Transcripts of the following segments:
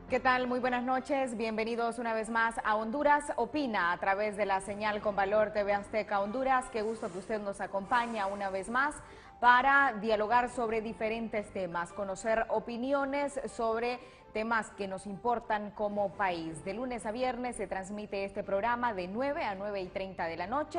¿Qué tal? Muy buenas noches. Bienvenidos una vez más a Honduras Opina a través de la señal con valor TV Azteca Honduras. Qué gusto que usted nos acompaña una vez más para dialogar sobre diferentes temas, conocer opiniones sobre temas que nos importan como país. De lunes a viernes se transmite este programa de 9 a 9:30 de la noche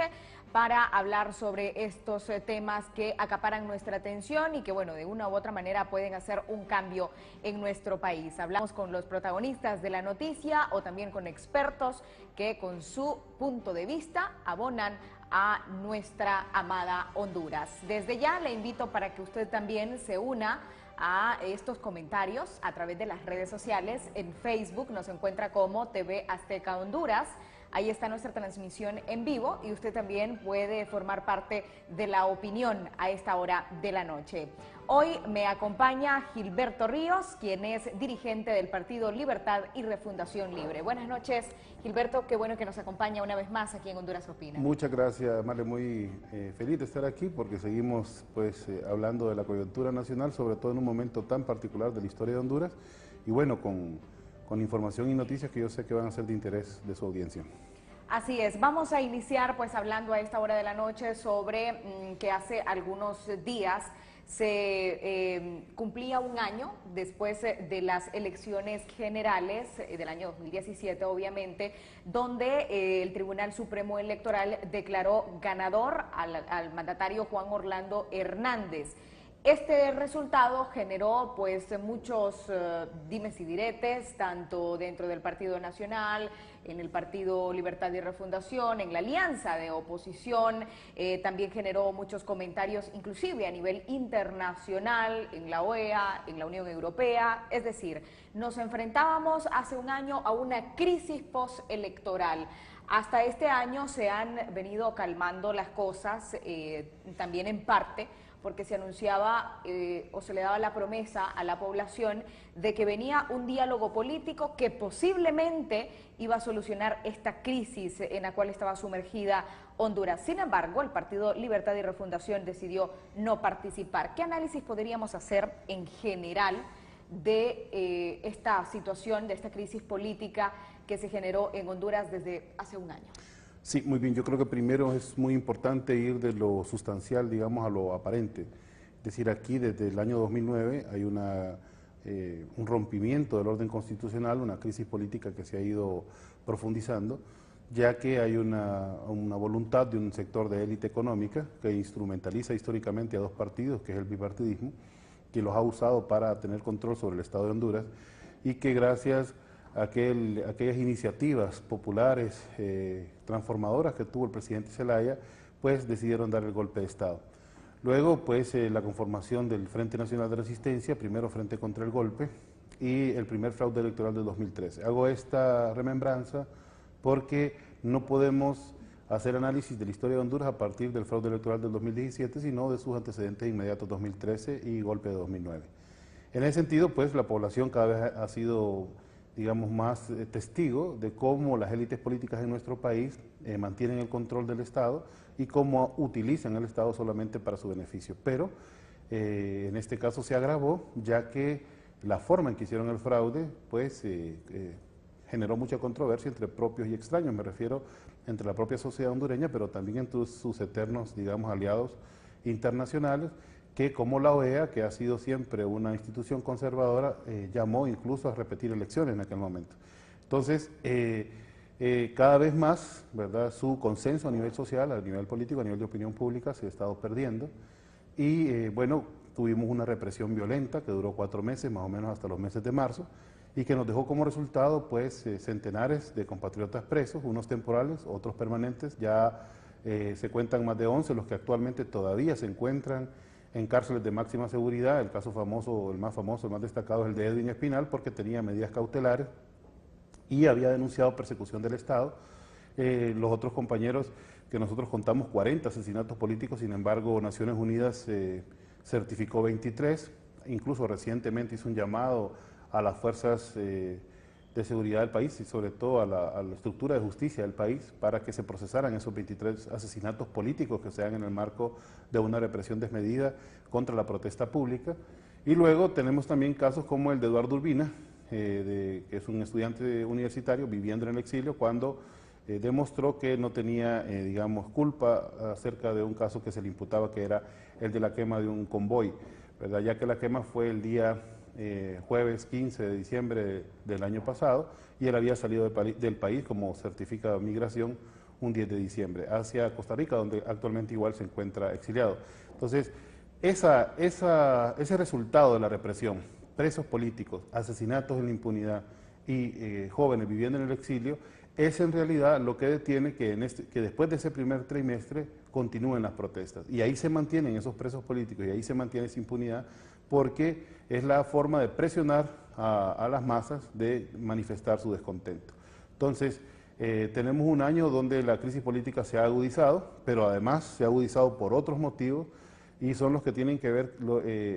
para hablar sobre estos temas que acaparan nuestra atención y que, bueno, de una u otra manera pueden hacer un cambio en nuestro país. Hablamos con los protagonistas de la noticia o también con expertos que con su punto de vista abonan a nuestra amada Honduras. Desde ya le invito para que usted también se una a estos comentarios a través de las redes sociales. En Facebook nos encuentra como TV Azteca Honduras. Ahí está nuestra transmisión en vivo y usted también puede formar parte de la opinión a esta hora de la noche. Hoy me acompaña Gilberto Ríos, quien es dirigente del Partido Libertad y Refundación Libre. Buenas noches, Gilberto, qué bueno que nos acompaña una vez más aquí en Honduras Opina. Muchas gracias, Marle, muy feliz de estar aquí porque seguimos hablando de la coyuntura nacional, sobre todo en un momento tan particular de la historia de Honduras y bueno, con información y noticias que yo sé que van a ser de interés de su audiencia. Así es, vamos a iniciar pues hablando a esta hora de la noche sobre que hace algunos días se cumplía un año después de las elecciones generales del año 2017, obviamente, donde el Tribunal Supremo Electoral declaró ganador al mandatario Juan Orlando Hernández. Este resultado generó pues muchos dimes y diretes, tanto dentro del Partido Nacional, en el Partido Libertad y Refundación, en la alianza de oposición, también generó muchos comentarios, inclusive a nivel internacional, en la OEA, en la Unión Europea. Es decir, nos enfrentábamos hace un año a una crisis postelectoral. Hasta este año se han venido calmando las cosas, también en parte, porque se anunciaba o se le daba la promesa a la población de que venía un diálogo político que posiblemente iba a solucionar esta crisis en la cual estaba sumergida Honduras. Sin embargo, el Partido Libertad y Refundación decidió no participar. ¿Qué análisis podríamos hacer en general de esta situación, de esta crisis política que se generó en Honduras desde hace un año? Sí, muy bien. Yo creo que primero es muy importante ir de lo sustancial, digamos, a lo aparente. Es decir, aquí desde el año 2009 hay un rompimiento del orden constitucional, una crisis política que se ha ido profundizando, ya que hay una voluntad de un sector de élite económica que instrumentaliza históricamente a dos partidos, que es el bipartidismo, que los ha usado para tener control sobre el Estado de Honduras y que gracias aquellas iniciativas populares transformadoras que tuvo el presidente Zelaya, pues decidieron dar el golpe de Estado. Luego, pues la conformación del Frente Nacional de Resistencia, primero Frente contra el Golpe, y el primer fraude electoral de 2013. Hago esta remembranza porque no podemos hacer análisis de la historia de Honduras a partir del fraude electoral del 2017, sino de sus antecedentes inmediatos 2013 y golpe de 2009. En ese sentido, pues la población cada vez ha sido, digamos, más testigo de cómo las élites políticas en nuestro país mantienen el control del Estado y cómo utilizan el Estado solamente para su beneficio. Pero en este caso se agravó, ya que la forma en que hicieron el fraude, pues generó mucha controversia entre propios y extraños, me refiero entre la propia sociedad hondureña, pero también entre sus eternos, digamos, aliados internacionales, que como la OEA, que ha sido siempre una institución conservadora, llamó incluso a repetir elecciones en aquel momento. Entonces, cada vez más, ¿verdad?, su consenso a nivel social, a nivel político, a nivel de opinión pública se ha estado perdiendo y bueno, tuvimos una represión violenta que duró 4 meses, más o menos hasta los meses de marzo, y que nos dejó como resultado pues centenares de compatriotas presos, unos temporales, otros permanentes. Ya se cuentan más de 11 los que actualmente todavía se encuentran en cárceles de máxima seguridad. El caso famoso, el más famoso, el más destacado es el de Edwin Espinal, porque tenía medidas cautelares y había denunciado persecución del Estado. Los otros compañeros, que nosotros contamos 40 asesinatos políticos, sin embargo Naciones Unidas certificó 23, incluso recientemente hizo un llamado a las fuerzas de seguridad del país y sobre todo a la estructura de justicia del país para que se procesaran esos 23 asesinatos políticos que se dan en el marco de una represión desmedida contra la protesta pública. Y luego tenemos también casos como el de Eduardo Urbina, que es un estudiante universitario viviendo en el exilio, cuando demostró que no tenía, digamos, culpa acerca de un caso que se le imputaba, que era el de la quema de un convoy, ¿verdad? Ya que la quema fue el día jueves 15 de diciembre del año pasado y él había salido del país, como certifica Migración, un 10 de diciembre, hacia Costa Rica, donde actualmente igual se encuentra exiliado. Entonces, ese resultado de la represión, presos políticos, asesinatos en la impunidad y jóvenes viviendo en el exilio, es en realidad lo que detiene que después de ese primer trimestre continúen las protestas. Y ahí se mantienen esos presos políticos y ahí se mantiene esa impunidad porque es la forma de presionar a las masas de manifestar su descontento. Entonces, tenemos un año donde la crisis política se ha agudizado, pero además se ha agudizado por otros motivos y son los que tienen que ver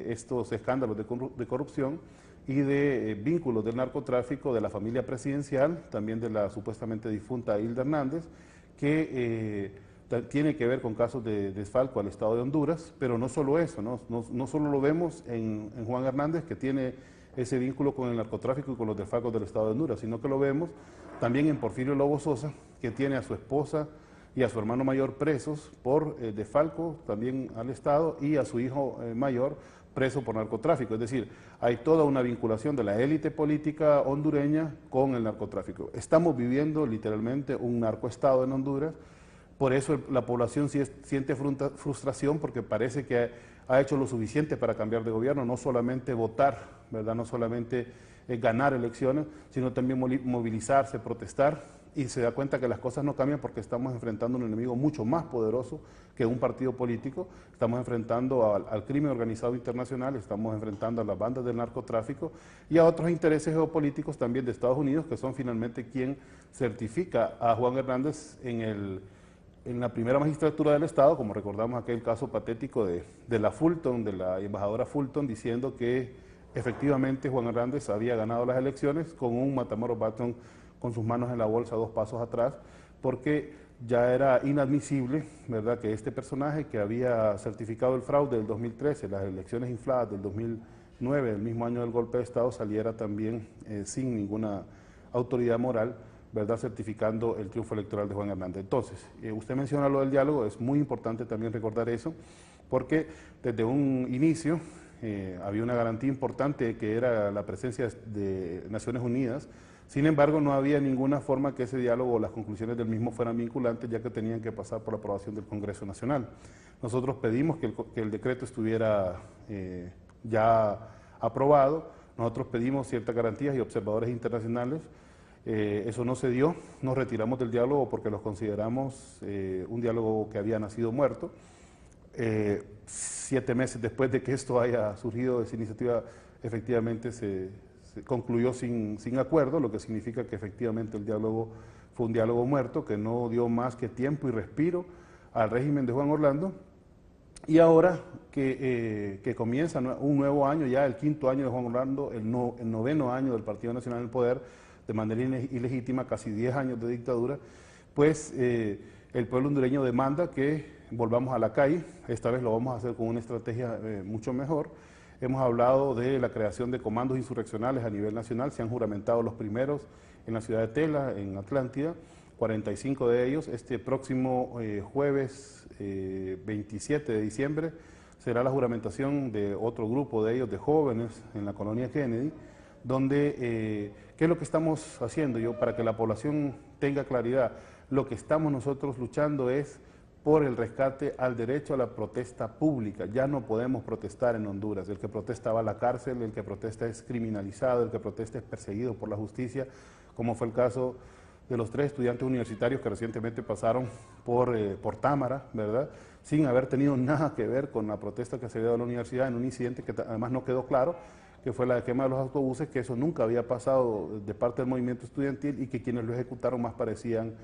estos escándalos de corrupción y de vínculos del narcotráfico de la familia presidencial, también de la supuestamente difunta Hilda Hernández, que tiene que ver con casos de desfalco al Estado de Honduras, pero no solo eso, no solo lo vemos en Juan Hernández, que tiene ese vínculo con el narcotráfico y con los desfalcos del Estado de Honduras, sino que lo vemos también en Porfirio Lobo Sosa, que tiene a su esposa y a su hermano mayor presos por desfalco también al Estado y a su hijo mayor preso por narcotráfico. Es decir, hay toda una vinculación de la élite política hondureña con el narcotráfico. Estamos viviendo literalmente un narcoestado en Honduras. Por eso la población siente frustración porque parece que ha hecho lo suficiente para cambiar de gobierno, no solamente votar, ¿verdad? No solamente ganar elecciones, sino también movilizarse, protestar, y se da cuenta que las cosas no cambian porque estamos enfrentando un enemigo mucho más poderoso que un partido político, estamos enfrentando al crimen organizado internacional, estamos enfrentando a las bandas del narcotráfico y a otros intereses geopolíticos también de Estados Unidos, que son finalmente quien certifica a Juan Hernández en la primera magistratura del Estado, como recordamos aquel caso patético de la Fulton, de la embajadora Fulton, diciendo que efectivamente Juan Hernández había ganado las elecciones con un Matamoros Button con sus manos en la bolsa 2 pasos atrás, porque ya era inadmisible, ¿verdad?, que este personaje que había certificado el fraude del 2013, las elecciones infladas del 2009, el mismo año del golpe de Estado, saliera también sin ninguna autoridad moral, ¿verdad?, certificando el triunfo electoral de Juan Hernández. Entonces, usted menciona lo del diálogo, es muy importante también recordar eso, porque desde un inicio había una garantía importante que era la presencia de Naciones Unidas. Sin embargo, no había ninguna forma que ese diálogo o las conclusiones del mismo fueran vinculantes, ya que tenían que pasar por la aprobación del Congreso Nacional. Nosotros pedimos que el decreto estuviera ya aprobado, nosotros pedimos ciertas garantías y observadores internacionales. Eso no se dio, nos retiramos del diálogo porque los consideramos un diálogo que había nacido muerto. 7 meses después de que esto haya surgido, esa iniciativa efectivamente se concluyó sin acuerdo, lo que significa que efectivamente el diálogo fue un diálogo muerto, que no dio más que tiempo y respiro al régimen de Juan Orlando. Y ahora que comienza un nuevo año, ya el 5.º año de Juan Orlando, el 9.º año del Partido Nacional en el poder, de manera ilegítima, casi 10 años de dictadura, pues el pueblo hondureño demanda que volvamos a la calle. Esta vez lo vamos a hacer con una estrategia mucho mejor. Hemos hablado de la creación de comandos insurreccionales a nivel nacional, se han juramentado los primeros en la ciudad de Tela, en Atlántida, 45 de ellos. Este próximo jueves 27 de diciembre será la juramentación de otro grupo de ellos, de jóvenes, en la colonia Kennedy, donde, ¿qué es lo que estamos haciendo? Para que la población tenga claridad, lo que estamos nosotros luchando es por el rescate al derecho a la protesta pública. Ya no podemos protestar en Honduras. El que protesta va a la cárcel, el que protesta es criminalizado, el que protesta es perseguido por la justicia, como fue el caso de los 3 estudiantes universitarios que recientemente pasaron por Támara, ¿verdad?, sin haber tenido nada que ver con la protesta que se dio a la universidad, en un incidente que además no quedó claro, que fue la quema de los autobuses, que eso nunca había pasado de parte del movimiento estudiantil y que quienes lo ejecutaron más parecían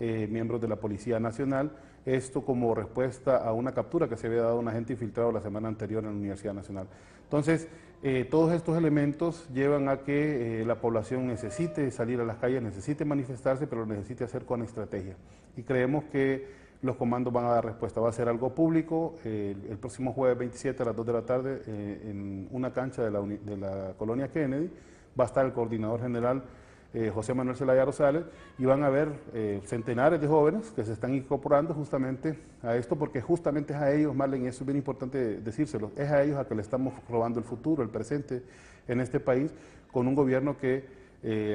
miembros de la Policía Nacional, esto como respuesta a una captura que se había dado a un agente infiltrado la semana anterior en la Universidad Nacional. Entonces, todos estos elementos llevan a que la población necesite salir a las calles, necesite manifestarse, pero lo necesite hacer con estrategia. Y creemos que los comandos van a dar respuesta. Va a ser algo público el próximo jueves 27 a las 2 de la tarde en una cancha de la colonia Kennedy. Va a estar el coordinador general José Manuel Zelaya Rosales, y van a haber centenares de jóvenes que se están incorporando justamente a esto, porque justamente es a ellos, Marlene, y eso es bien importante decírselo, es a ellos a que le estamos robando el futuro, el presente en este país, con un gobierno que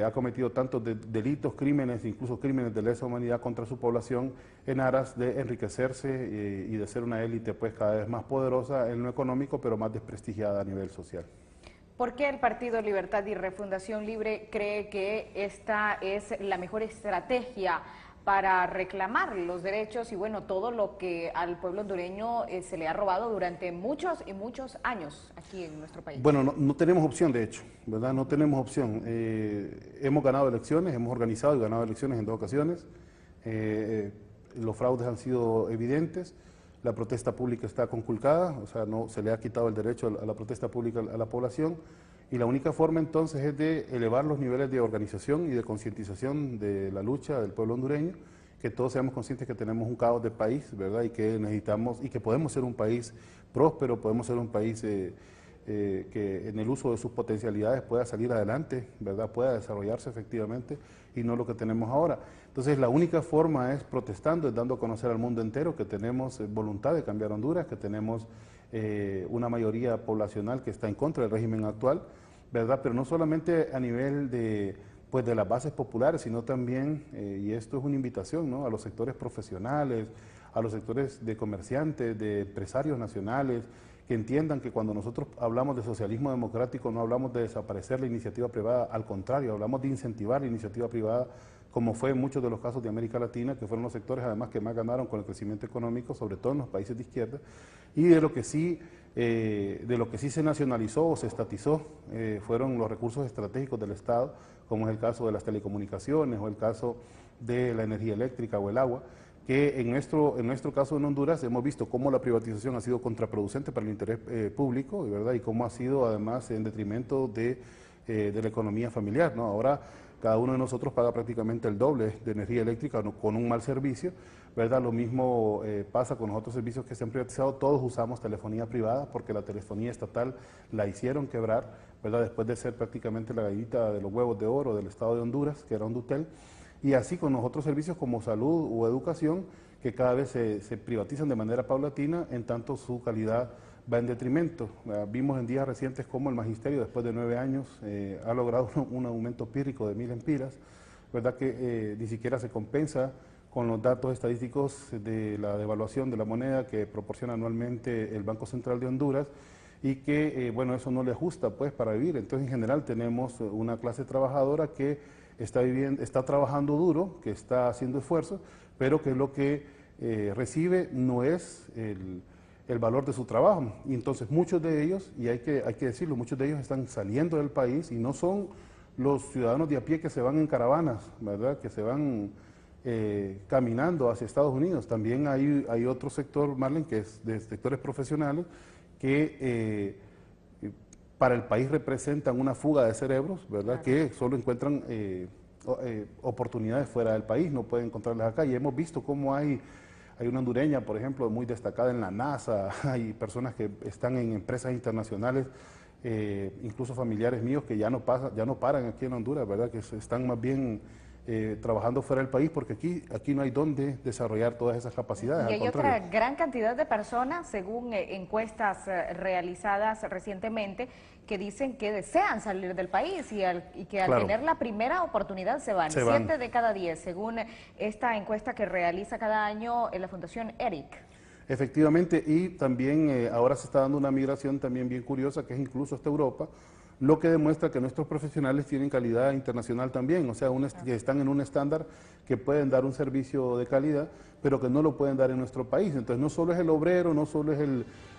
ha cometido tantos delitos, crímenes, incluso crímenes de lesa humanidad contra su población, en aras de enriquecerse y de ser una élite pues cada vez más poderosa en lo económico, pero más desprestigiada a nivel social. ¿Por qué el Partido Libertad y Refundación Libre cree que esta es la mejor estrategia para reclamar los derechos y bueno, todo lo que al pueblo hondureño se le ha robado durante muchos y muchos años aquí en nuestro país? Bueno, no tenemos opción, de hecho, ¿verdad? No tenemos opción. Hemos ganado elecciones, hemos organizado y ganado elecciones en 2 ocasiones. Los fraudes han sido evidentes. La protesta pública está conculcada, o sea, no se le ha quitado el derecho a la protesta pública a la población, y la única forma entonces es de elevar los niveles de organización y de concientización de la lucha del pueblo hondureño, que todos seamos conscientes que tenemos un caos de país, ¿verdad? Y que necesitamos, y que podemos ser un país próspero, podemos ser un país que en el uso de sus potencialidades pueda salir adelante, ¿verdad? Pueda desarrollarse efectivamente, y no lo que tenemos ahora. Entonces la única forma es protestando, es dando a conocer al mundo entero que tenemos voluntad de cambiar Honduras, que tenemos una mayoría poblacional que está en contra del régimen actual, ¿verdad? Pero no solamente a nivel de las bases populares, sino también, y esto es una invitación, ¿no?, a los sectores profesionales, a los sectores de comerciantes, de empresarios nacionales, que entiendan que cuando nosotros hablamos de socialismo democrático no hablamos de desaparecer la iniciativa privada, al contrario, hablamos de incentivar la iniciativa privada, como fue en muchos de los casos de América Latina, que fueron los sectores además que más ganaron con el crecimiento económico, sobre todo en los países de izquierda, y de lo que sí se nacionalizó o se estatizó fueron los recursos estratégicos del Estado, como es el caso de las telecomunicaciones o el caso de la energía eléctrica o el agua, que en nuestro caso en Honduras hemos visto cómo la privatización ha sido contraproducente para el interés público, ¿verdad? Y cómo ha sido además en detrimento de la economía familiar, ¿no? Ahora cada uno de nosotros paga prácticamente el doble de energía eléctrica con un mal servicio, ¿verdad? Lo mismo pasa con los otros servicios que se han privatizado. Todos usamos telefonía privada porque la telefonía estatal la hicieron quebrar, ¿verdad? Después de ser prácticamente la gallita de los huevos de oro del Estado de Honduras, que era Hondutel. Y así con los otros servicios como salud o educación, que cada vez se privatizan de manera paulatina, en tanto su calidad va en detrimento. Vimos en días recientes cómo el magisterio, después de 9 años, ha logrado un aumento pírrico de 1000 empiras, ¿verdad? Que ni siquiera se compensa con los datos estadísticos de la devaluación de la moneda que proporciona anualmente el Banco Central de Honduras, y que, bueno, eso no le ajusta pues para vivir. Entonces, en general, tenemos una clase trabajadora que está trabajando duro, que está haciendo esfuerzos, pero que lo que recibe no es el valor de su trabajo. Y entonces muchos de ellos, y hay que decirlo, muchos de ellos están saliendo del país y no son los ciudadanos de a pie que se van en caravanas, ¿verdad? Que se van caminando hacia Estados Unidos. También hay otro sector, Marlene, que es de sectores profesionales, que para el país representan una fuga de cerebros, ¿verdad? Claro. Que solo encuentran oportunidades fuera del país, no pueden encontrarlas acá. Y hemos visto cómo hay una hondureña, por ejemplo, muy destacada en la NASA, hay personas que están en empresas internacionales, incluso familiares míos que ya no paran aquí en Honduras, ¿verdad? Que están más bien trabajando fuera del país, porque aquí no hay dónde desarrollar todas esas capacidades. Y hay otra gran cantidad de personas, según encuestas realizadas recientemente, que dicen que desean salir del país y que al tener la primera oportunidad se van. 7 de cada 10, según esta encuesta que realiza cada año la Fundación ERIC. Efectivamente, y también ahora se está dando una migración también bien curiosa, que es incluso hasta Europa, lo que demuestra que nuestros profesionales tienen calidad internacional también, o sea, que están en un estándar que pueden dar un servicio de calidad, pero que no lo pueden dar en nuestro país. Entonces no solo es el obrero, no solo es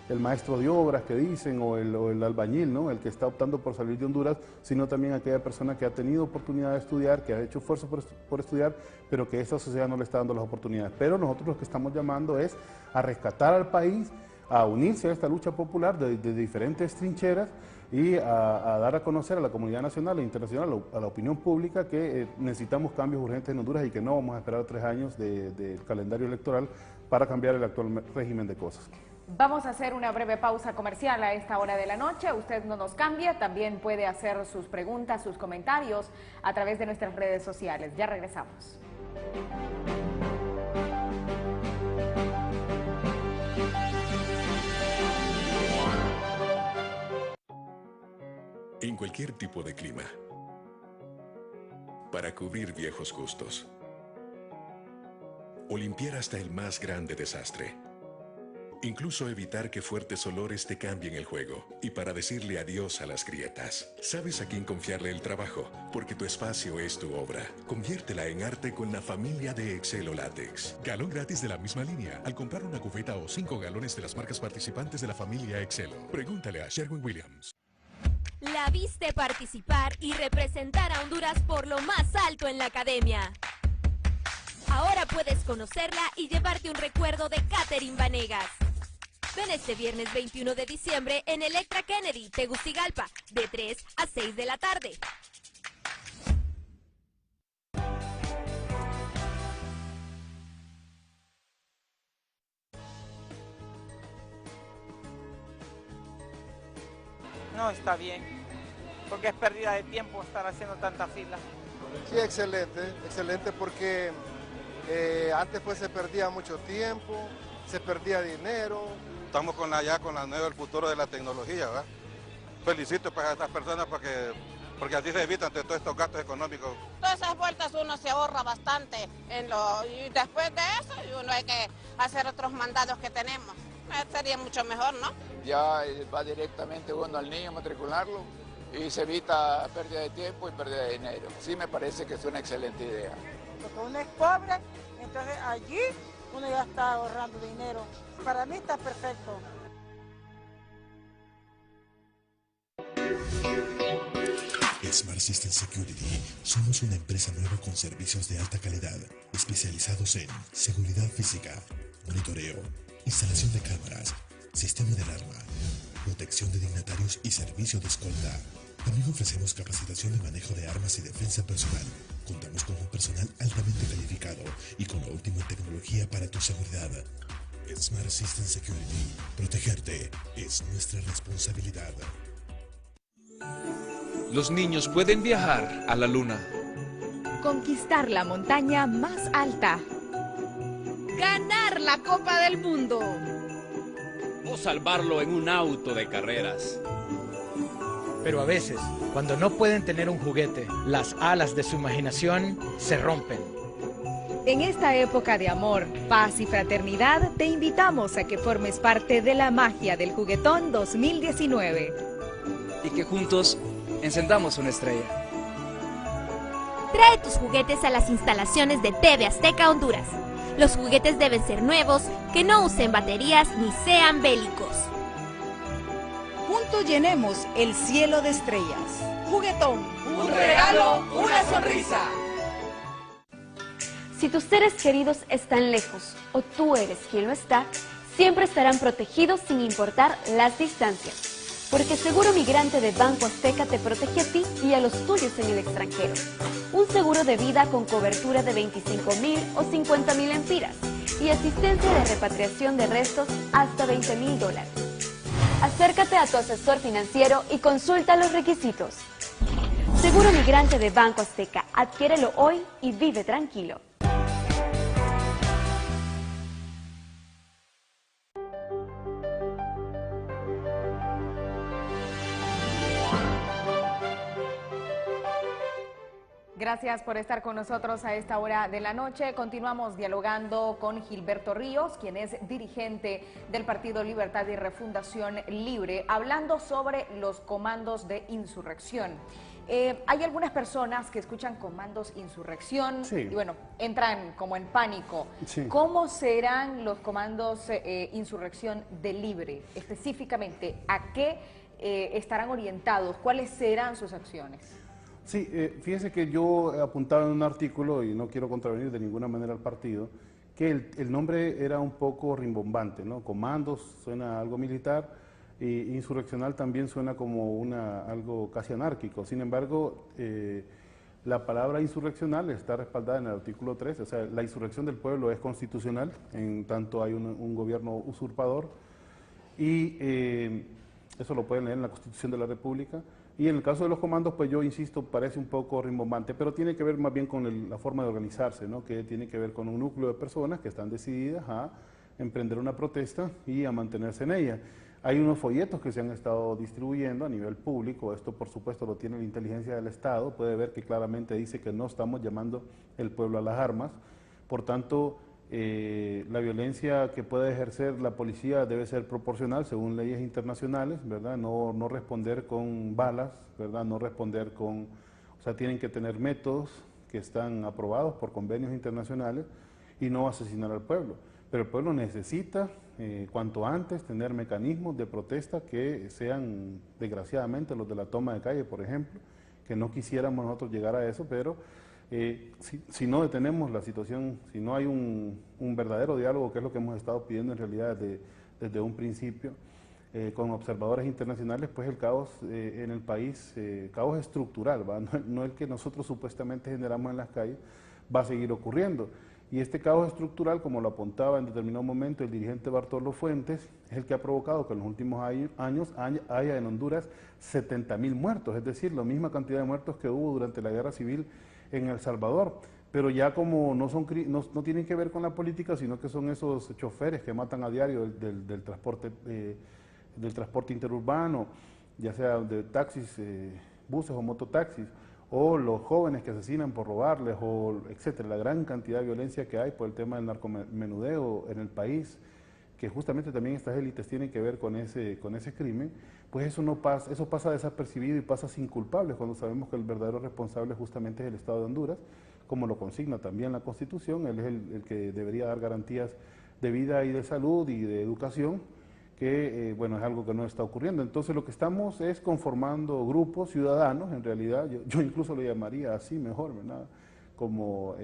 el maestro de obras que dicen o el albañil, ¿no? El que está optando por salir de Honduras, sino también aquella persona que ha tenido oportunidad de estudiar, que ha hecho esfuerzo por estudiar, pero que esta sociedad no le está dando las oportunidades. Pero nosotros lo que estamos llamando es a rescatar al país, a unirse a esta lucha popular de diferentes trincheras y a dar a conocer a la comunidad nacional e internacional, a la opinión pública, que necesitamos cambios urgentes en Honduras y que no vamos a esperar 3 años del calendario electoral para cambiar el actual régimen de cosas. Vamos a hacer una breve pausa comercial a esta hora de la noche. Usted no nos cambia, también puede hacer sus preguntas, sus comentarios a través de nuestras redes sociales. Ya regresamos. En cualquier tipo de clima, para cubrir viejos gustos o limpiar hasta el más grande desastre, incluso evitar que fuertes olores te cambien el juego y para decirle adiós a las grietas. ¿Sabes a quién confiarle el trabajo? Porque tu espacio es tu obra. Conviértela en arte con la familia de Excelo Látex. Galón gratis de la misma línea al comprar una cubeta o 5 galones de las marcas participantes de la familia Excelo. Pregúntale a Sherwin-Williams. La viste participar y representar a Honduras por lo más alto en la academia. Ahora puedes conocerla y llevarte un recuerdo de Catherine Vanegas. Ven este viernes 21 de diciembre en Electra Kennedy, Tegucigalpa, de 3 a 6 de la tarde. No está bien, porque es pérdida de tiempo estar haciendo tanta fila. Sí, excelente porque antes pues se perdía mucho tiempo, se perdía dinero. Estamos ya con la nueva, el futuro de la tecnología, ¿verdad? Felicito pues a estas personas porque así se evitan todos estos gastos económicos. Todas esas vueltas uno se ahorra bastante y después de eso uno hay que hacer otros mandados que tenemos. Sería mucho mejor, ¿no? Ya va directamente uno al niño a matricularlo y se evita pérdida de tiempo y pérdida de dinero. Sí me parece que es una excelente idea. Porque uno es pobre, entonces allí uno ya está ahorrando dinero. Para mí está perfecto. Smart System Security. Somos una empresa nueva con servicios de alta calidad, especializados en seguridad física, monitoreo, instalación de cámaras, sistema de alarma, protección de dignatarios y servicio de escolta. También ofrecemos capacitación de manejo de armas y defensa personal. Contamos con un personal altamente calificado y con la última tecnología para tu seguridad. Smart System Security. Protegerte es nuestra responsabilidad. Los niños pueden viajar a la luna. Conquistar la montaña más alta. Ganar la Copa del Mundo. O salvarlo en un auto de carreras. Pero a veces, cuando no pueden tener un juguete, las alas de su imaginación se rompen. En esta época de amor, paz y fraternidad, te invitamos a que formes parte de la magia del Juguetón 2019. Y que juntos encendamos una estrella. Trae tus juguetes a las instalaciones de TV Azteca Honduras. Los juguetes deben ser nuevos, que no usen baterías ni sean bélicos. Juntos llenemos el cielo de estrellas. Juguetón. Un regalo, una sonrisa. Si tus seres queridos están lejos o tú eres quien lo está, siempre estarán protegidos sin importar las distancias. Porque Seguro Migrante de Banco Azteca te protege a ti y a los tuyos en el extranjero. Un seguro de vida con cobertura de 25,000 o 50,000 empiras y asistencia de repatriación de restos hasta $20,000. Acércate a tu asesor financiero y consulta los requisitos. Seguro Migrante de Banco Azteca. Adquiérelo hoy y vive tranquilo. Gracias por estar con nosotros a esta hora de la noche. Continuamos dialogando con Gilberto Ríos, quien es dirigente del Partido Libertad y Refundación Libre, hablando sobre los comandos de insurrección. Hay algunas personas que escuchan comandos insurrección Sí. y bueno, entran como en pánico. Sí. ¿Cómo serán los comandos insurrección de Libre? Específicamente, ¿a qué estarán orientados? ¿Cuáles serán sus acciones? Sí, fíjese que yo apuntaba en un artículo, y no quiero contravenir de ninguna manera al partido, que el nombre era un poco rimbombante, ¿no? Comandos suena algo militar, y insurreccional también suena como algo casi anárquico. Sin embargo, la palabra insurreccional está respaldada en el artículo 3, o sea, la insurrección del pueblo es constitucional, en tanto hay un gobierno usurpador, y eso lo pueden leer en la Constitución de la República. Y en el caso de los comandos, pues yo insisto, parece un poco rimbombante, pero tiene que ver más bien con la forma de organizarse, ¿no? Que tiene que ver con un núcleo de personas que están decididas a emprender una protesta y a mantenerse en ella. Hay unos folletos que se han estado distribuyendo a nivel público, esto por supuesto lo tiene la inteligencia del Estado, puede ver que claramente dice que no estamos llamando el pueblo a las armas, por tanto la violencia que puede ejercer la policía debe ser proporcional según leyes internacionales, ¿verdad? No responder con balas, ¿verdad? No responder con, o sea, tienen que tener métodos que están aprobados por convenios internacionales y no asesinar al pueblo. Pero el pueblo necesita cuanto antes tener mecanismos de protesta que sean, desgraciadamente, los de la toma de calle, por ejemplo, que no quisiéramos nosotros llegar a eso, pero si no detenemos la situación, si no hay un verdadero diálogo, que es lo que hemos estado pidiendo en realidad desde un principio, con observadores internacionales, pues el caos en el país, caos estructural, ¿va? No el que nosotros supuestamente generamos en las calles, va a seguir ocurriendo. Y este caos estructural, como lo apuntaba en determinado momento el dirigente Bartolo Fuentes, es el que ha provocado que en los últimos años haya en Honduras 70.000 muertos, es decir, la misma cantidad de muertos que hubo durante la Guerra Civil en El Salvador. Pero ya como no tienen que ver con la política, sino que son esos choferes que matan a diario del transporte interurbano, ya sea de taxis, buses o mototaxis, o los jóvenes que asesinan por robarles, o etcétera, la gran cantidad de violencia que hay por el tema del narcomenudeo en el país, que justamente también estas élites tienen que ver con ese crimen, pues eso pasa desapercibido y pasa sin culpables, cuando sabemos que el verdadero responsable justamente es el Estado de Honduras, como lo consigna también la Constitución. Él es el que debería dar garantías de vida y de salud y de educación, que bueno, es algo que no está ocurriendo. Entonces lo que estamos es conformando grupos ciudadanos, en realidad, yo incluso lo llamaría así mejor, ¿verdad? Como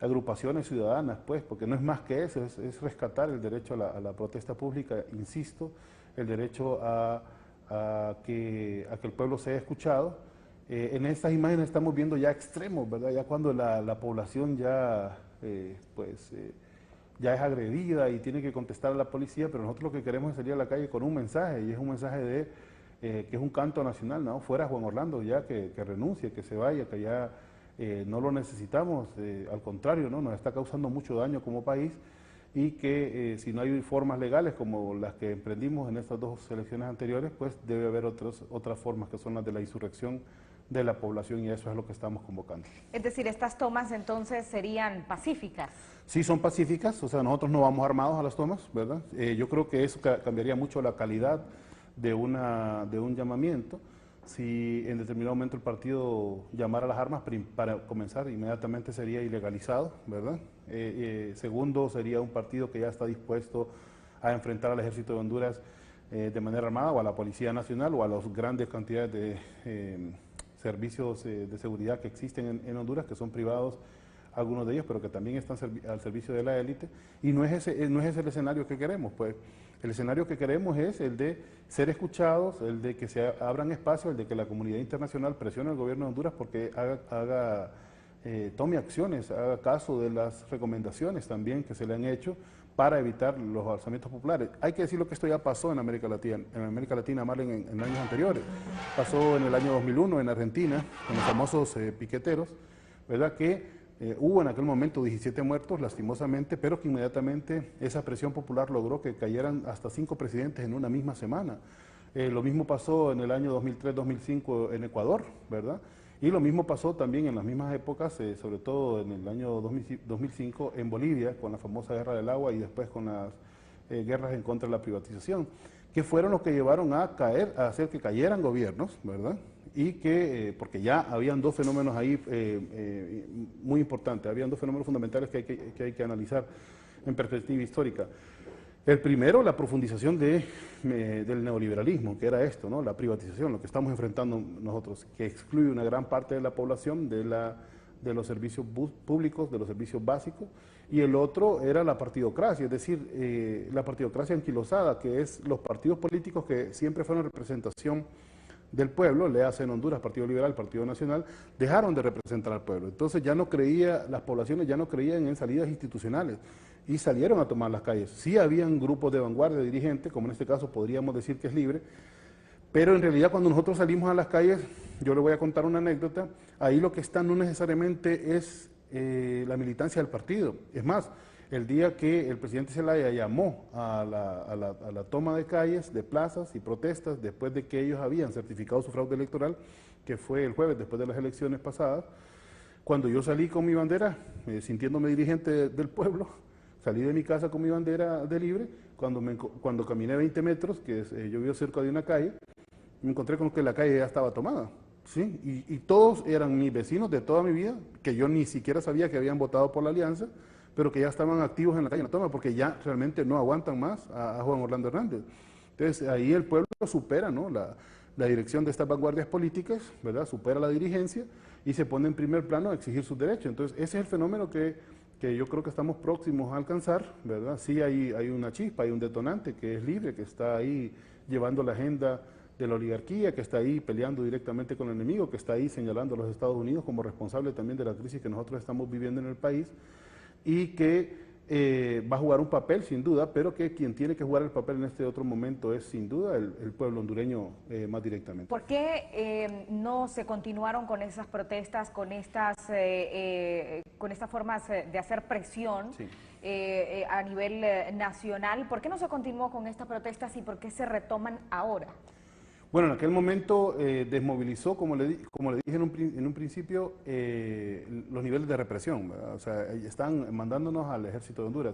agrupaciones ciudadanas, pues, porque no es más que eso, es rescatar el derecho a la protesta pública, insisto, el derecho a que el pueblo sea escuchado. En estas imágenes estamos viendo ya extremos, ¿verdad? Ya cuando la población ya ya es agredida y tiene que contestar a la policía, pero nosotros lo que queremos es salir a la calle con un mensaje, y es un mensaje que es un canto nacional, ¿no? Fuera Juan Orlando, ya que renuncie, que se vaya, que ya no lo necesitamos, al contrario, ¿no? Nos está causando mucho daño como país, y que si no hay formas legales como las que emprendimos en estas dos elecciones anteriores, pues debe haber otras formas, que son las de la insurrección de la población, y eso es lo que estamos convocando. Es decir, estas tomas entonces serían pacíficas. Sí, son pacíficas, o sea, nosotros no vamos armados a las tomas, ¿verdad? Yo creo que eso cambiaría mucho la calidad de un llamamiento. Si en determinado momento el partido llamara a las armas, para comenzar, inmediatamente sería ilegalizado, ¿verdad? Segundo, sería un partido que ya está dispuesto a enfrentar al Ejército de Honduras de manera armada, o a la Policía Nacional, o a las grandes cantidades de servicios de seguridad que existen en Honduras, que son privados, algunos de ellos, pero que también están al servicio de la élite, y no es ese el escenario que queremos. Pues el escenario que queremos es el de ser escuchados, el de que se abran espacios, el de que la comunidad internacional presione al gobierno de Honduras porque tome acciones, haga caso de las recomendaciones también que se le han hecho para evitar los alzamientos populares. Hay que decir lo que esto ya pasó en América Latina, más en años anteriores. Pasó en el año 2001 en Argentina, con los famosos piqueteros, ¿verdad? Que hubo en aquel momento 17 muertos, lastimosamente, pero que inmediatamente esa presión popular logró que cayeran hasta 5 presidentes en una misma semana. Lo mismo pasó en el año 2003-2005 en Ecuador, ¿verdad? Y lo mismo pasó también en las mismas épocas, sobre todo en el año 2005 en Bolivia, con la famosa Guerra del Agua, y después con las guerras en contra de la privatización, que fueron los que llevaron a hacer que cayeran gobiernos, ¿verdad? y que, porque ya habían dos fenómenos ahí muy importantes, habían dos fenómenos fundamentales que hay que analizar en perspectiva histórica. El primero, la profundización del neoliberalismo, que era esto, ¿no? La privatización, lo que estamos enfrentando nosotros, que excluye una gran parte de la población de los servicios públicos, de los servicios básicos, y el otro era la partidocracia, es decir, la partidocracia anquilosada, que es los partidos políticos que siempre fueron representación del pueblo, le hace en Honduras, Partido Liberal, Partido Nacional, dejaron de representar al pueblo. Entonces ya no creía, las poblaciones ya no creían en salidas institucionales y salieron a tomar las calles. Sí habían grupos de vanguardia dirigentes, como en este caso podríamos decir que es libre, pero en realidad cuando nosotros salimos a las calles, yo le voy a contar una anécdota, ahí lo que está no necesariamente es la militancia del partido. Es más, el día que el presidente Zelaya llamó a la toma de calles, de plazas y protestas, después de que ellos habían certificado su fraude electoral, que fue el jueves después de las elecciones pasadas, cuando yo salí con mi bandera, sintiéndome dirigente del pueblo, salí de mi casa con mi bandera de libre, cuando caminé 20 metros, que yo vivo cerca de una calle, me encontré con que la calle ya estaba tomada. ¿Sí? Y todos eran mis vecinos de toda mi vida, que yo ni siquiera sabía que habían votado por la alianza, pero que ya estaban activos en la calle en la toma, porque ya realmente no aguantan más a Juan Orlando Hernández. Entonces ahí el pueblo supera, ¿no?, la dirección de estas vanguardias políticas, ¿verdad?, supera la dirigencia y se pone en primer plano a exigir sus derechos. Entonces ese es el fenómeno que yo creo que estamos próximos a alcanzar, ¿verdad? Sí hay una chispa, hay un detonante que es libre, que está ahí llevando la agenda de la oligarquía, que está ahí peleando directamente con el enemigo, que está ahí señalando a los Estados Unidos como responsable también de la crisis que nosotros estamos viviendo en el país, y que va a jugar un papel sin duda, pero que quien tiene que jugar el papel en este otro momento es sin duda el pueblo hondureño más directamente. ¿Por qué no se continuaron con esas protestas, con estas formas de hacer presión? Sí. A nivel nacional? ¿Por qué no se continuó con estas protestas y por qué se retoman ahora? Bueno, en aquel momento desmovilizó, como le dije en un principio, los niveles de represión, ¿verdad? O sea, están mandándonos al ejército de Honduras.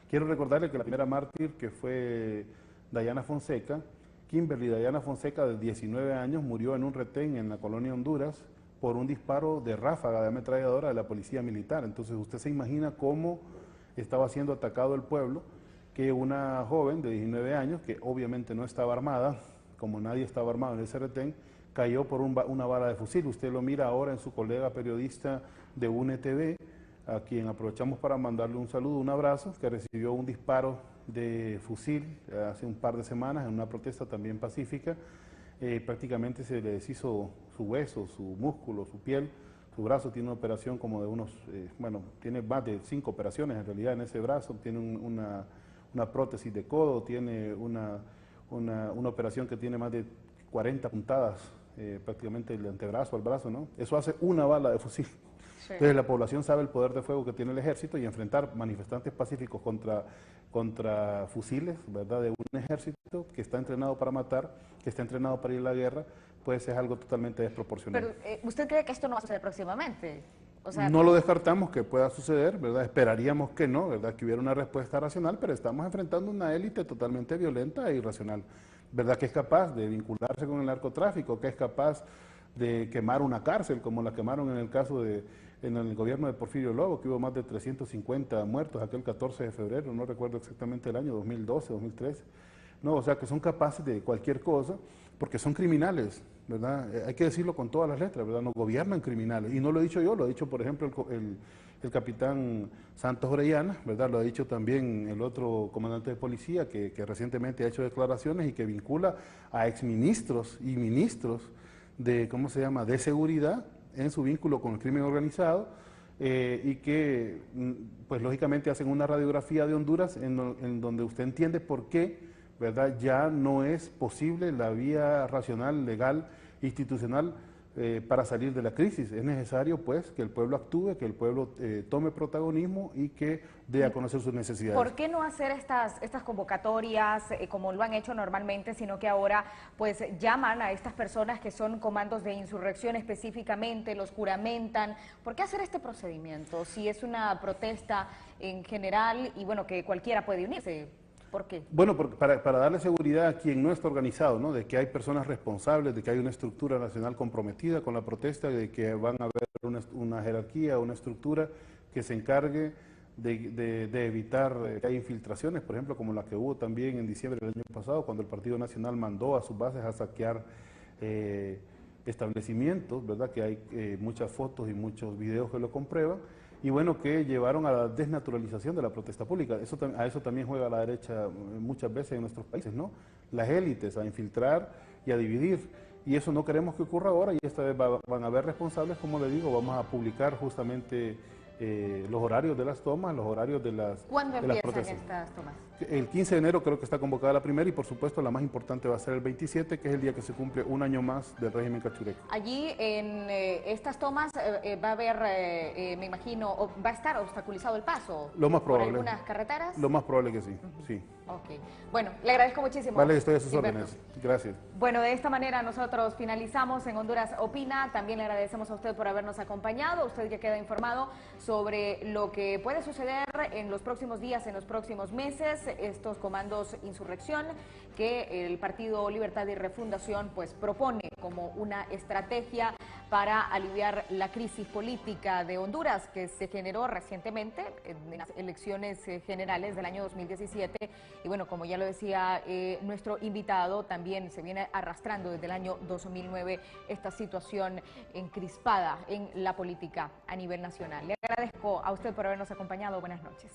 Quiero recordarle que la primera mártir, que fue Dayana Fonseca, Kimberly Dayana Fonseca, de 19 años, murió en un retén en la colonia Honduras por un disparo de ráfaga de ametralladora de la policía militar. Entonces usted se imagina cómo estaba siendo atacado el pueblo, que una joven de 19 años, que obviamente no estaba armada, como nadie estaba armado en ese retén, cayó por una bala de fusil. Usted lo mira ahora en su colega periodista de UNETV, a quien aprovechamos para mandarle un saludo, un abrazo, que recibió un disparo de fusil hace un par de semanas en una protesta también pacífica. Prácticamente se le deshizo su hueso, su músculo, su piel. Su brazo tiene una operación como de unos, tiene más de 5 operaciones en realidad en ese brazo. Tiene una prótesis de codo, tiene una operación que tiene más de 40 puntadas, prácticamente el antebrazo al brazo, ¿no? Eso hace una bala de fusil. Sí. Entonces la población sabe el poder de fuego que tiene el ejército, y enfrentar manifestantes pacíficos contra fusiles, ¿verdad?, de un ejército que está entrenado para matar, que está entrenado para ir a la guerra, pues es algo totalmente desproporcionado. Pero ¿usted cree que esto no va a suceder próximamente? O sea, no lo descartamos que pueda suceder, ¿verdad? Esperaríamos que no, ¿verdad?, que hubiera una respuesta racional, pero estamos enfrentando una élite totalmente violenta e irracional, ¿verdad?, que es capaz de vincularse con el narcotráfico, que es capaz de quemar una cárcel, como la quemaron en el caso en el gobierno de Porfirio Lobo, que hubo más de 350 muertos aquel 14 de febrero, no recuerdo exactamente el año, 2012, 2013. No, o sea, que son capaces de cualquier cosa, porque son criminales, ¿verdad? Hay que decirlo con todas las letras, ¿verdad? Nos gobiernan criminales, y no lo he dicho yo, lo ha dicho, por ejemplo, el capitán Santos Orellana, ¿verdad? Lo ha dicho también el otro comandante de policía, que recientemente ha hecho declaraciones y que vincula a exministros y ministros de, ¿cómo se llama?, de seguridad en su vínculo con el crimen organizado, y que, pues lógicamente hacen una radiografía de Honduras en donde usted entiende por qué, ¿verdad?, ya no es posible la vía racional, legal, institucional para salir de la crisis. Es necesario, pues, que el pueblo actúe, que el pueblo tome protagonismo y que dé a conocer sus necesidades. ¿Por qué no hacer estas convocatorias como lo han hecho normalmente, sino que ahora pues llaman a estas personas que son comandos de insurrección específicamente, los juramentan? ¿Por qué hacer este procedimiento si es una protesta en general y bueno, que cualquiera puede unirse? ¿Por qué? Bueno, para darle seguridad a quien no está organizado, ¿no? De que hay personas responsables, de que hay una estructura nacional comprometida con la protesta, de que van a haber una jerarquía, una estructura que se encargue de evitar que haya infiltraciones, por ejemplo, como la que hubo también en diciembre del año pasado, cuando el Partido Nacional mandó a sus bases a saquear establecimientos, ¿verdad? Que hay muchas fotos y muchos videos que lo comprueban. Y bueno, que llevaron a la desnaturalización de la protesta pública. A eso también juega la derecha muchas veces en nuestros países, ¿no? Las élites, a infiltrar y a dividir. Y eso no queremos que ocurra ahora, y esta vez van a haber responsables, como le digo, vamos a publicar justamente los horarios de las tomas, los horarios de las protestas. ¿Cuándo empiezan estas tomas? El 15 de enero creo que está convocada la primera, y por supuesto la más importante va a ser el 27, que es el día que se cumple un año más del régimen cachureco. Allí en estas tomas va a haber, me imagino, va a estar obstaculizado el paso. Lo más probable. ¿Por algunas carreteras? Lo más probable que sí, sí. Ok. Bueno, le agradezco muchísimo. Vale, estoy a sus órdenes. Gracias. Bueno, de esta manera nosotros finalizamos en Honduras Opina. También le agradecemos a usted por habernos acompañado. Usted ya queda informado sobre lo que puede suceder en los próximos días, en los próximos meses, estos comandos insurrección que el Partido Libertad y Refundación pues propone como una estrategia para aliviar la crisis política de Honduras que se generó recientemente en las elecciones generales del año 2017. Y bueno, como ya lo decía nuestro invitado, también se viene arrastrando desde el año 2009 esta situación encrispada en la política a nivel nacional. Le agradezco a usted por habernos acompañado. Buenas noches.